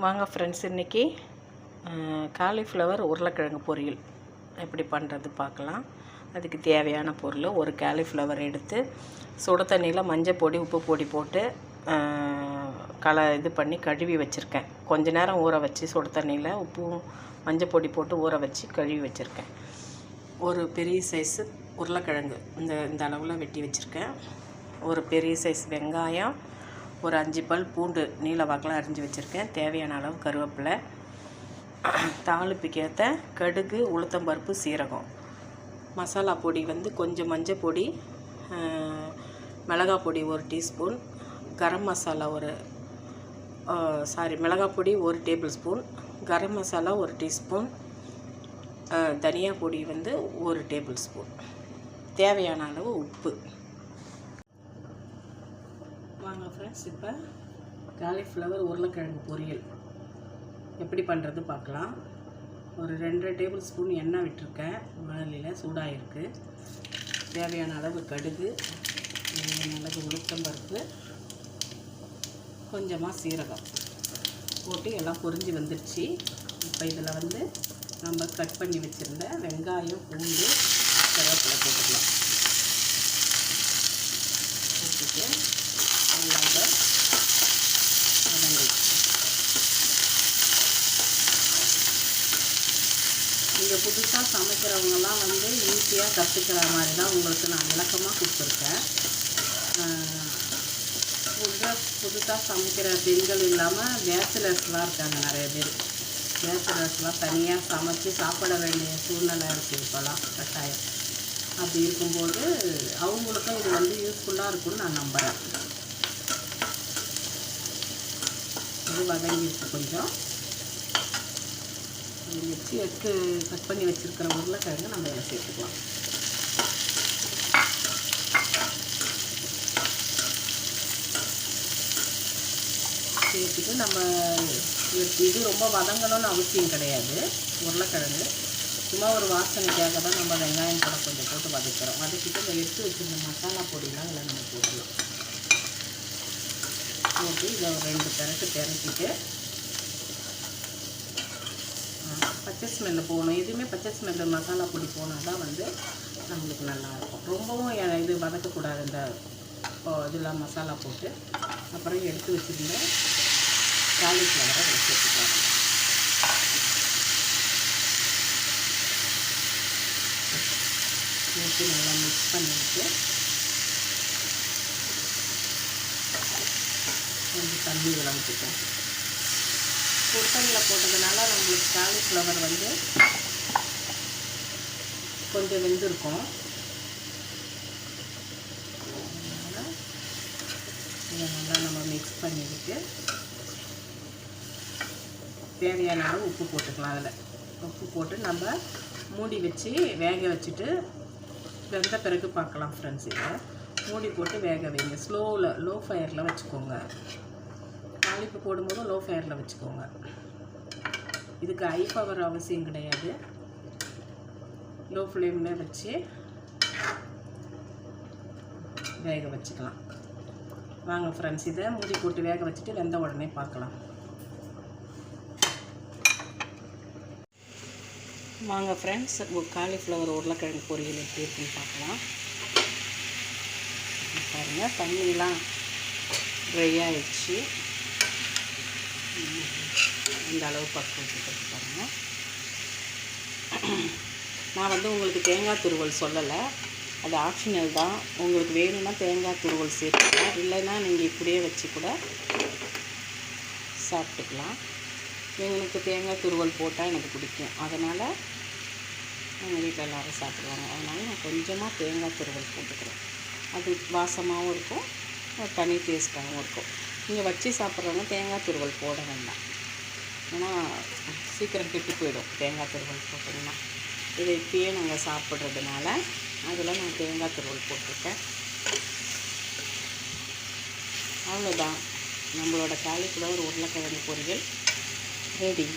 வாங்க ஃப்ரெண்ட்ஸ், இன்றைக்கி காலிஃப்ளவர் உருளைக்கிழங்கு பொரியல் எப்படி பண்ணுறது பார்க்கலாம். அதுக்கு தேவையான பொருள், ஒரு காலிஃப்ளவர் எடுத்து சுட தண்ணியில் மஞ்சள் பொடி உப்பு பொடி போட்டு இது பண்ணி கழுவி வச்சுருக்கேன். கொஞ்ச நேரம் ஊற வச்சு சுட தண்ணியில் உப்பும் மஞ்சள் பொடி போட்டு ஊற வச்சு கழுவி வச்சுருக்கேன். ஒரு பெரிய சைஸு உருளைக்கிழங்கு இந்த அளவில் வெட்டி வச்சுருக்கேன். ஒரு பெரிய சைஸ் வெங்காயம், ஒரு 5 பல் பூண்டு நீல வாக்கில் அரிஞ்சு வச்சுருக்கேன். தேவையான அளவு கருவேப்பிலை, தாளிப்புக்கு ஏற்ற கடுகு, உளுத்தம்பருப்பு, சீரகம். மசாலா பொடி கொஞ்சம் மஞ்சள் பொடி, மிளகாய் பொடி 1 டீஸ்பூன், கரம் மசாலா மிளகாய் பொடி 1 table spoon, garam masala 1 teaspoon, தனியா பொடி 1 டேபிள் ஸ்பூன், தேவையான அளவு உப்பு. வாங்க ஃப்ரெண்ட்ஸ், இப்போ காலிஃப்ளவர் உருளைக்கிழங்கு பொரியல் எப்படி பண்ணுறது பார்க்கலாம். ஒரு 2 டேபிள் ஸ்பூன் எண்ணெய் விட்டுருக்கேன். வானலியில் சூடாகிருக்கு. தேவையான அளவு கடுகு, மிளகு, உளுத்தம்பருப்பு, கொஞ்சமாக சீரகம் போட்டு எல்லாம் பொரிஞ்சு வந்துடுச்சு. இப்போ இதில் நம்ம கட் பண்ணி வச்சுருந்த வெங்காயம், பூண்டு, கருவேப்பிலை போட்டுக்கலாம். போட்டுட்டு நீங்கள் புதுசாக சமைக்கிறவங்கலாம் ஈஸியாக கற்றுக்கிற மாதிரி தான் உங்களுக்கு நான் விளக்கமாக கொடுத்துருக்கேன். புதுசாக சமைக்கிற பெண்கள் இல்லாமல் பேச்சுலர்ஸ்லாம் இருக்காங்க. நிறைய பேர் பேச்சுலர்ஸ்லாம் தனியாக சமைச்சு சாப்பிட வேண்டிய சூழ்நிலை இருக்குது இப்போலாம், கட்டாயம். அப்படி இருக்கும்போது அவங்களுக்கும் இது யூஸ்ஃபுல்லாக இருக்கும்னு நான் நம்புகிறேன். இது வதங்கிடுச்சு. கொஞ்சம் வச்சு எடுத்து கட் பண்ணி வச்சுருக்கிற உருளைக்கிழங்கு நம்ம இதில் சேர்த்துக்கலாம். சேர்த்துட்டு நம்ம இது ரொம்ப வதங்கணும்னு அவசியம் கிடையாது. உருளைக்கிழங்கு சும்மா ஒரு வாசனைக்காக தான் நம்ம வெங்காயம் கூட கொஞ்சம் போட்டு வதக்கிறோம். வதக்கிட்டு இந்த எடுத்து வச்சுருந்த மசாலா பொடிலாம் இதில் நம்ம போடலாம். போட்டு இதை ஒரு 2 திரட்டிட்டு பச்சை ஸ்மெல்லு போகணும். எதுவுமே பச்சை ஸ்மெல்லு மசாலா பொடி போனால் தான் நம்மளுக்கு நல்லாயிருக்கும். ரொம்பவும் இது வதக்கக்கூடாது. இந்த இதெல்லாம் மசாலா போட்டு அப்புறம் எடுத்து வச்சுருந்த காலிஃப்ளவரை சேர்த்துக்கலாம். ஊற்றி நல்லா மிக்ஸ் பண்ணிவிட்டு கொஞ்சம் தண்ணி விளம்பிட்டோம். குக்கரில் போட்டதுனால நம்மளுக்கு காலிஃப்ளவர் கொஞ்சம் வெந்திருக்கும். அதனால் இதை நல்லா நம்ம மிக்ஸ் பண்ணிவிட்டு தேவையான அளவு உப்பு போட்டுக்கலாம். அதில் உப்பு போட்டு நம்ம மூடி வச்சு வேக வச்சுட்டு வெந்த பிறகு பார்க்கலாம் ஃப்ரெண்ட்ஸ். இதை மூடி போட்டு வேக வைங்க. லோ ஃபயரில் வச்சுக்கோங்க. தாளிப்பு போடும்போதும் லோ ஃபயரில் வச்சுக்கோங்க. இதுக்கு ஹை பவர் அவசியம் கிடையாது. லோ ஃப்ளேமில் வச்சு வேக வச்சுக்கலாம். வாங்க ஃப்ரெண்ட்ஸ், இதை மூடி போட்டு வேக வச்சுட்டு வெந்த உடனே பார்க்கலாம். வாங்க ஃப்ரெண்ட்ஸ், காலிஃப்ளவர் உருளைக்கிழங்கு பொரியல் எப்படி இருக்குன்னு பார்க்கலாம். பாருங்கள், தண்ணியெலாம் ட்ரை ஆகிடுச்சு. இந்த அளவு பக்குவத்துக்கு பாருங்கள். நான் உங்களுக்கு தேங்காய் துருவல் சொல்லலை, அது ஆப்ஷனல் தான். உங்களுக்கு வேணும்னா தேங்காய் துருவல் சேர்த்துக்கலாம், இல்லைன்னா நீங்கள் இப்படியே வச்சு கூட சாப்பிட்டுக்கலாம். எங்களுக்கு தேங்காய் துருவல் போட்டால் எனக்கு பிடிக்கும். அதனால் எங்கள் வீட்டில் எல்லோரும் சாப்பிடுவாங்க. அதனால் நான் கொஞ்சமாக தேங்காய் துருவல் போட்டுக்கிறேன். அது வாசமாகவும் இருக்கும், தனி டேஸ்ட்டாகவும் இருக்கும். நீங்கள் வச்சு சாப்பிட்றவங்க தேங்காய் துருவல் போட வேண்டாம், ஏன்னா சீக்கிரம் கெட்டு போயிடும் தேங்காய் துருவல் போட்டிங்கன்னா. இதை இப்பயே நாங்கள் சாப்பிட்றதுனால அதில் நான் தேங்காய் துருவல் போட்டிருக்கேன். அவ்வளோதான், நம்மளோட காலிஃப்ளவர் உருளைக்கிழங்கு பொரியல் ரெடி.